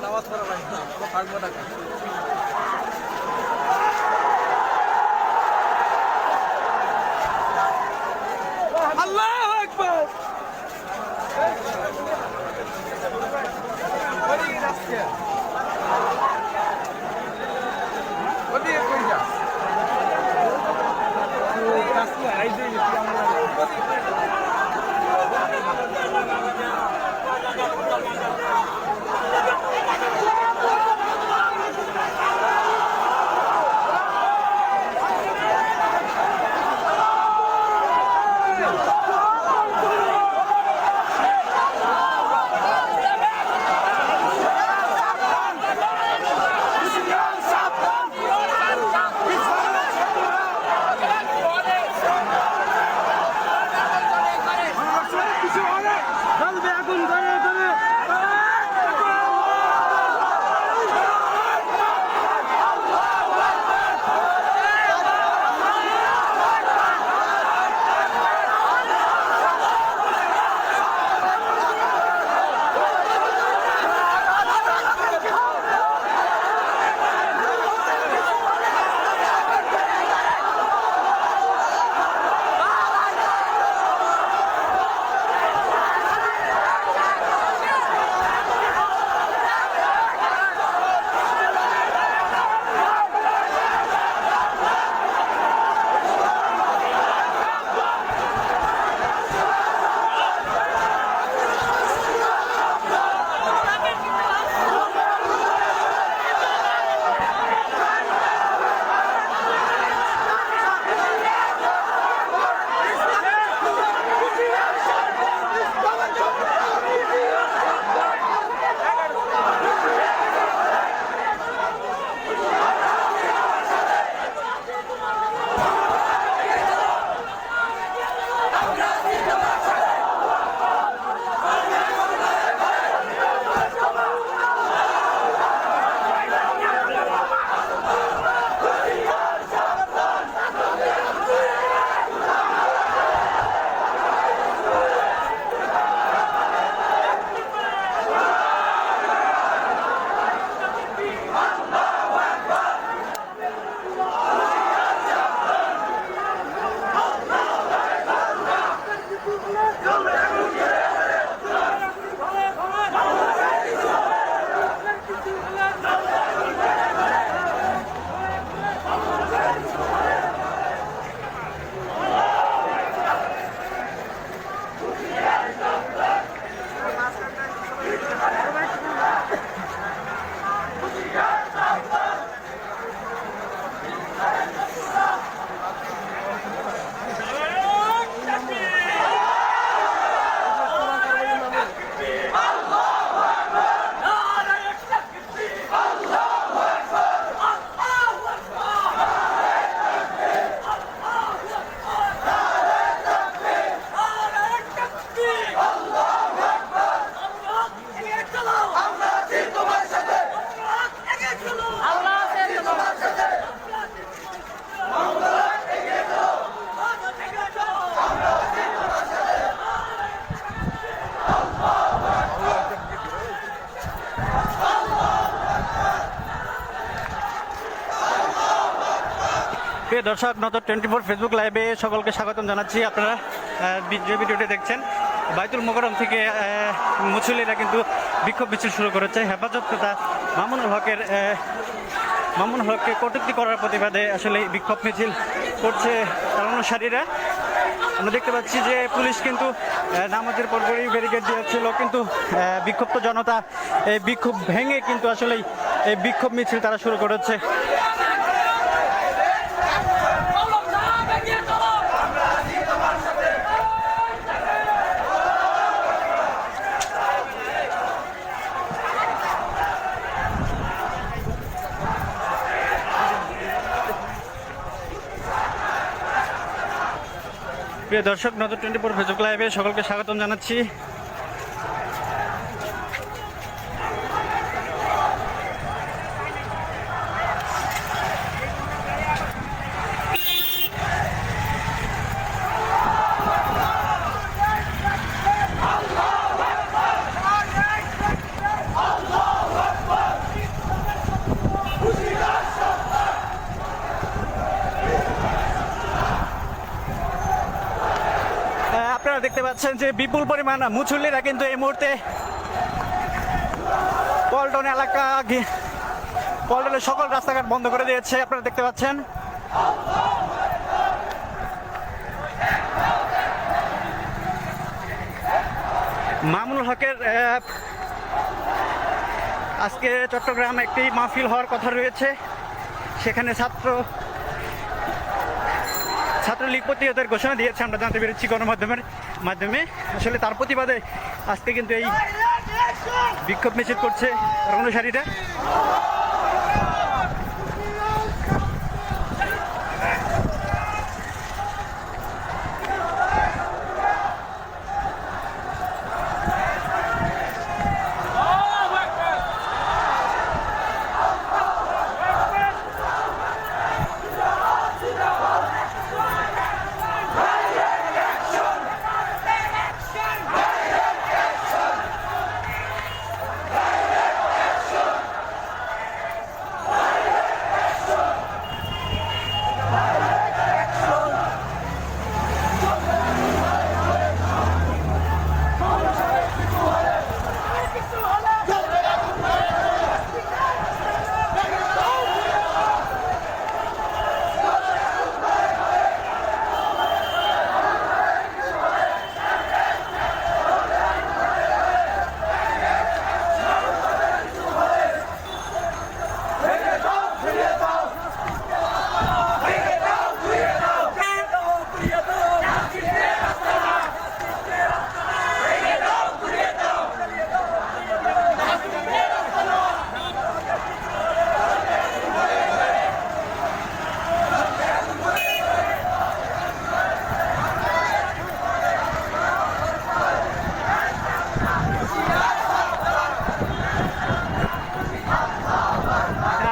নামাজ পড়া লাগে না, থাকবো না। আল্লাহু আকবার। প্রিয় দর্শক, নজর 24 ফেসবুক লাইভে সকলকে স্বাগতম জানাচ্ছি। আপনারা যে ভিডিওটি দেখছেন, বাইতুল মোকাররম থেকে মুসল্লিরা কিন্তু বিক্ষোভ মিছিল শুরু করেছে। হেফাজত তথা মামুনুল হককে কটূক্তি করার প্রতিবাদে আসলে বিক্ষোভ মিছিল করছে অনুসারীরা। আমরা দেখতে পাচ্ছি যে পুলিশ কিন্তু নামাজের পরপরই ব্যারিকেড দিয়েছিল, কিন্তু বিক্ষুব্ধ জনতা এই বিক্ষোভ ভেঙে কিন্তু আসলে এই বিক্ষোভ মিছিল তারা শুরু করেছে। প্রিয় দর্শক, নজর 24 ফেসবুক লাইভে সকলকে স্বাগতম জানাচ্ছি। দেখতে পাচ্ছেন যে বিপুল পরিমাণ মুসল্লিরা কিন্তু এই মুহূর্তে পল্টন এলাকা পল্টনের সকল রাস্তাঘাট বন্ধ করে দিয়েছে, আপনারা দেখতে পাচ্ছেন। মামুনুল হকের আজকে চট্টগ্রামে একটি মাহফিল হওয়ার কথা রয়েছে, সেখানে ছাত্রলীগ প্রতিহতের ঘোষণা দিয়েছে, আমরা জানতে পেরেছি গণমাধ্যমের মাধ্যমে। আসলে তার প্রতিবাদে আজকে কিন্তু এই বিক্ষোভ মিছিল করছে অনুসারীরা।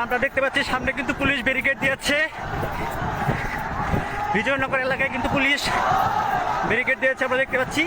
আমরা দেখতে পাচ্ছি সামনে কিন্তু পুলিশ ব্যারিকেড দিয়েছে, বিজয়নগর এলাকায় কিন্তু পুলিশ ব্যারিকেড দিয়েছে, আমরা দেখতে পাচ্ছি।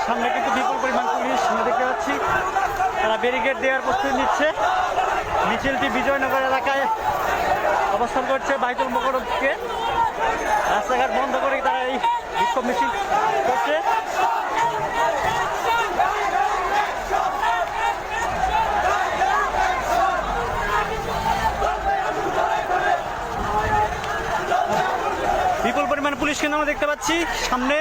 সামনে কিন্তু বিপুল পরিমাণ পুলিশ আমরা দেখতে পাচ্ছি, তারা ব্যারিকেড দেওয়ার প্রস্তুতি নিচ্ছে। মিছিলটি বিজয়নগর এলাকায় অবস্থান করছে, বাইতুল মোকাররম থেকে রাস্তাঘাট বন্ধ করে তারা এই বিক্ষোভ মিছিল করছে। বিপুল পরিমাণ পুলিশ কিন্তু আমরা দেখতে পাচ্ছি সামনে,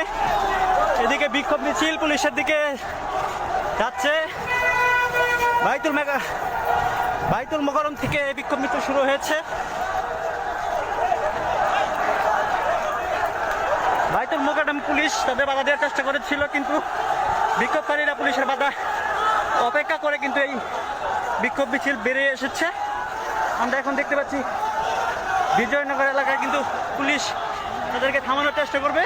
এদিকে বিক্ষোভ মিছিল পুলিশের দিকে যাচ্ছে। বাইতুল মোকাররম থেকে বিক্ষোভ মিছিল শুরু হয়েছে। বাইতুল মোকাররম পুলিশ তাদের বাধা দেওয়ার চেষ্টা করেছিল, কিন্তু বিক্ষোভকারীরা পুলিশের বাধা অপেক্ষা করে কিন্তু এই বিক্ষোভ মিছিল বেরিয়ে এসেছে। আমরা এখন দেখতে পাচ্ছি বিজয়নগর এলাকায় কিন্তু পুলিশ তাদেরকে থামানোর চেষ্টা করবে।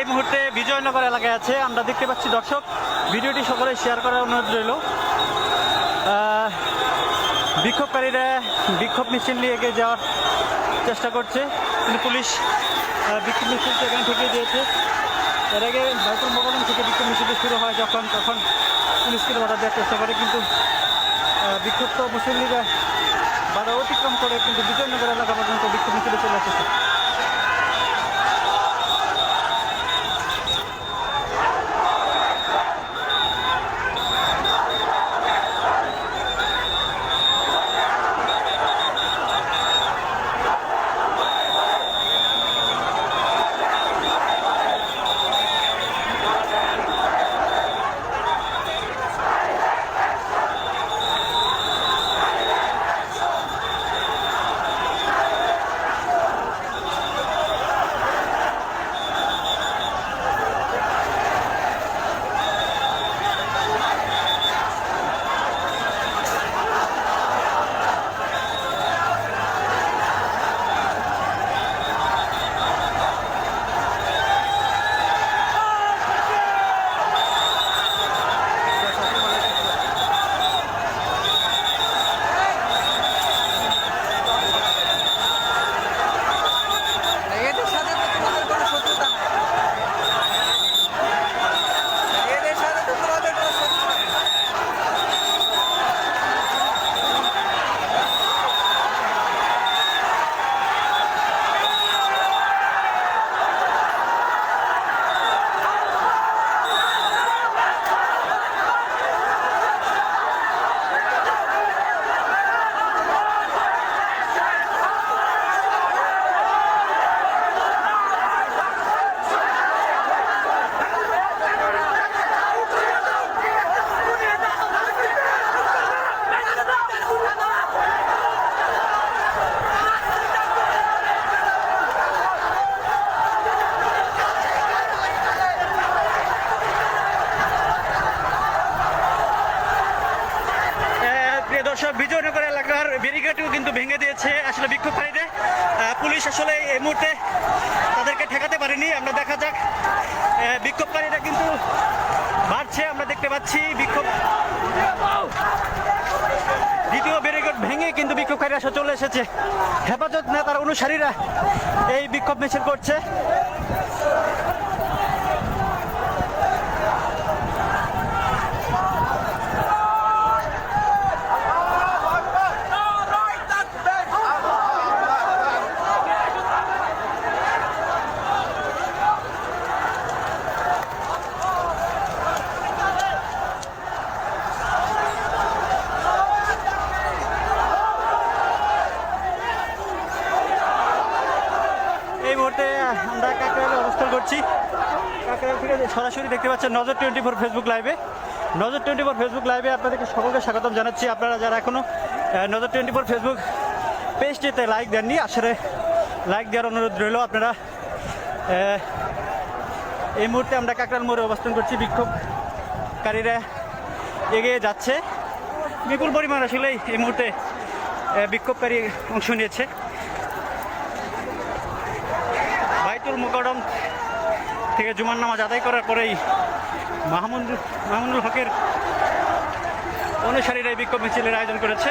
এই মুহূর্তে বিজয়নগর এলাকায় আছে। আমরা দেখতে পাচ্ছি দর্শক, ভিডিওটি সকলে শেয়ার করার অনুরোধ রইল। বিক্ষোভকারীরা বিক্ষোভ মিছিল নিয়ে এগিয়ে যাওয়ার চেষ্টা করছে, কিন্তু পুলিশ বিক্ষোভ মিছিলকে এখানে ঠেকিয়ে দিয়েছে। এর আগে বাইতুল মোকাররম থেকে বিক্ষোভ মিছিলটি শুরু হয় তখন পুলিশকে বাধা দেওয়ার চেষ্টা করে, কিন্তু বিক্ষুব্ধ মুসল্লিরা বাধা অতিক্রম করে কিন্তু বিজয়নগর এলাকা পর্যন্ত বিক্ষোভ মিছিলে চলে এসেছে। এদের সাথে তো তোমাদের কোনো শত্রুতা নাই। এদের সাথে তো তোমাদের কোনো শত্রুতা নেই। প্রিয় দর্শক, বিজয়নগর এলাকার ব্যারিকেডও কিন্তু ভেঙে দিয়েছে আসলে বিক্ষোভকারীদের। পুলিশ আসলে এই মুহূর্তে তাদেরকে ঠেকাতে পারেনি। আমরা দেখা যাক, বিক্ষোভকারীরা কিন্তু বাড়ছে, আমরা দেখতে পাচ্ছি বিক্ষোভ। দ্বিতীয় ব্যারিকেড ভেঙে কিন্তু বিক্ষোভকারীরা আসলে চলে এসেছে। হেফাজত নেতার অনুসারীরা এই বিক্ষোভ মিছিল করছে। এই মুহূর্তে আমরা কাকরাইলে অবস্থান করছি। কাকরাইল থেকে সরাসরি দেখতে পাচ্ছেন নজর 24 ফেসবুক লাইভে। নজর 24 ফেসবুক লাইভে আপনাদেরকে সকলকে স্বাগতম জানাচ্ছি। আপনারা যারা এখনও নজর 24 ফেসবুক পেজটিতে লাইক দেননি, আসলে লাইক দেওয়ার অনুরোধ রইল। আপনারা এই মুহূর্তে আমরা কাকরাইল মোড়ে অবস্থান করছি। বিক্ষোভকারীরা এগিয়ে যাচ্ছে, বিপুল পরিমাণ আসলে এই মুহূর্তে বিক্ষোভকারী অংশ নিয়েছে। বাইতুল মোকাররম থেকে জুমার নামাজ আদায় করার পরেই মামুনুল হকের অনুসারীরা এই বিক্ষোভ মিছিলের আয়োজন করেছে।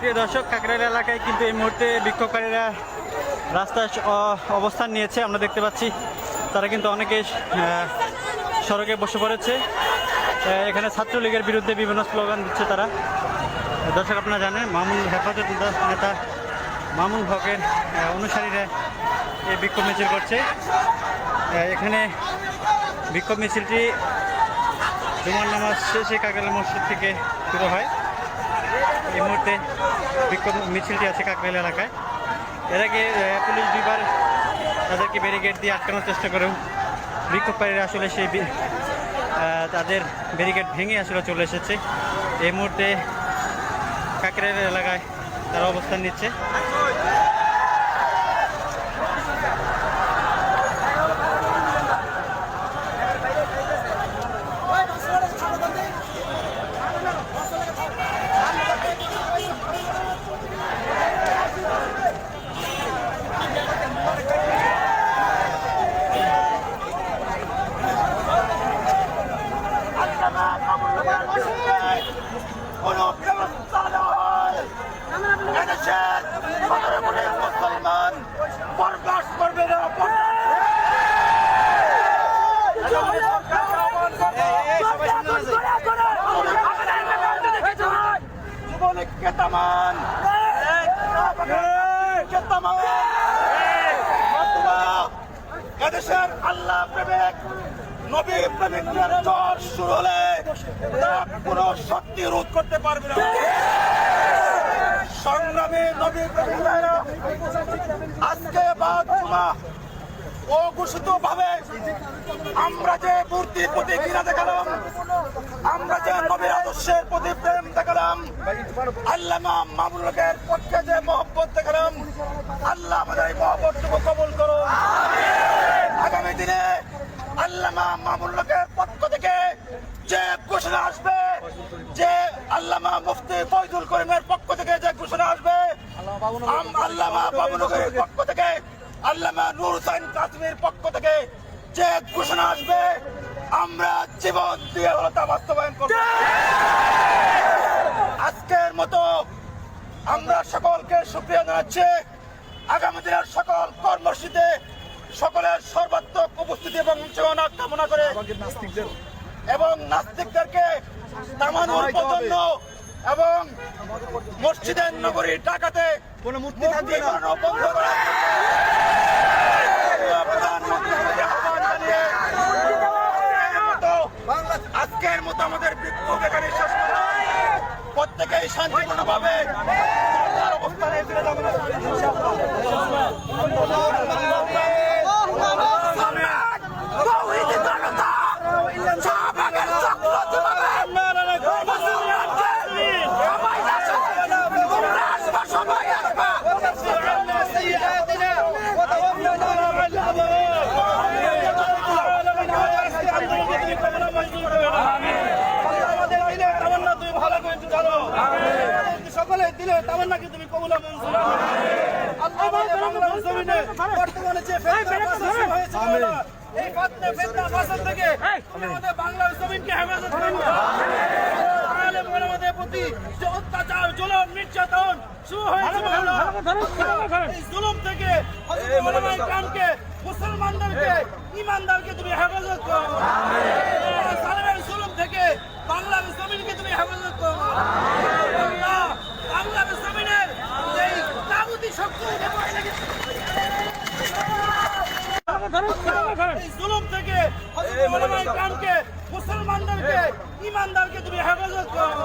প্রিয় দর্শক, কাকরাইল এলাকায় কিন্তু এই মুহূর্তে বিক্ষোভকারীরা রাস্তায় অবস্থান নিয়েছে। আমরা দেখতে পাচ্ছি তারা কিন্তু অনেকে সড়কে বসে পড়েছে। এখানে ছাত্রলীগের বিরুদ্ধে বিভিন্ন স্লোগান দিচ্ছে তারা। দর্শক, আপনারা জানেন মামুন হেফাজত নেতা মামুন হকের অনুসারীরা এই বিক্ষোভ মিছিল করছে। এখানে বিক্ষোভ মিছিলটি জুমার নামাজ শেষে কাকরাইল মসজিদ থেকে শুরু হয়। এই মুহূর্তে বিক্ষোভ মিছিলটি আছে কাকরাইল এলাকায়। এর আগে পুলিশ দুইবার তাদেরকে ব্যারিকেড দিয়ে আটকানোর চেষ্টা করেও বিক্ষোভকারীরা আসলে সেই তাদের ব্যারিকেড ভেঙে আসলে চলে এসেছে। এই মুহূর্তে কাকরাইল এলাকায় তারা অবস্থান নিচ্ছে। কোনো ব্যবস্থা নেওয়া হয়, এদেশের মুসলমান বরদাস্ত করবে না। যুবলীগকে তামান, এদেশের আল্লাহ প্রেমিক নবী প্রেমিকদের জ্বর শুরু হলে কোন শক্তি রোধ করতে পারবে না। সংগ্রামী নবী প্রেমিকরা আজকে বাদ জুমা অঘোষিত ভাবে আমরা যে মূর্তির প্রতি ঘৃণা দেখালাম, আমরা যে নবীর আদর্শের প্রতি প্রেম দেখালাম, আল্লামা মামুনুল হকের পক্ষে যে মহব্বত দেখালাম, আল্লাহ আমাদের এই মহব্বতটুকু কবুল করুন। আগামী দিনে আল্লামা মামুনুল হকের পক্ষ থেকে যে ঘোষণা আসবে, যে আল্লামা মুফতি ফয়জুল করিমের পক্ষ থেকে যে ঘোষণা আসবে, আল্লামা মামুনুল হকের পক্ষ থেকে, আল্লামা নূর হোসেন কাসিমের পক্ষ থেকে যে ঘোষণা আসবে, আমরা জীবন দিয়ে হলো তা বাস্তবায়ন করব। আজকের মতো আমরা সকলকে শুকরিয়া জানাচ্ছি। আগামী দিনের সকল কর্মসূচিতে সকলের সর্বাত্মক উপস্থিতি এবং অংশগ্রহণ কামনা করে এবং নাস্তিকদেরকে থামানোর জন্য এবং মসজিদের নগরী ঢাকাতে কোন মূর্তি বন্ধ করার আজকের মতো আমাদের বিক্ষোভ এখানে শেষ করা, প্রত্যেকেই শান্তিপূর্ণভাবে অবস্থানে ফিরে যাবেন। সকলে দিলে তামান্নাকে তুমি কবুল মঞ্জুর করো। আল্লাহ বাংলা জমিনে বর্তমানে যে ফিতনা এই ফিতনা ফাসাদ থেকে আমাদের বাংলা জমিনকে হেফাজত করুন। আলেম ওলামাদের প্রতি যে অত্যাচার, জুলুম, নির্যাতন শুরু হয়েছে, এই জুলুম থেকে হযরত ওলামায়ে কেরামকে, মুসলমানদেরকে, ঈমানদারকে তুমি হেফাজত করো। সালেমের জুলুম থেকে বাংলার জমিনকে তুমি হেফাজত করো। বাংলার জমিনের এই তাগুতি শক্তি এই জুলুম থেকে হযরত ওলামায়ে কেরামকে, মুসলমানদেরকে, ঈমানদারকে তুমি হেফাজত করো।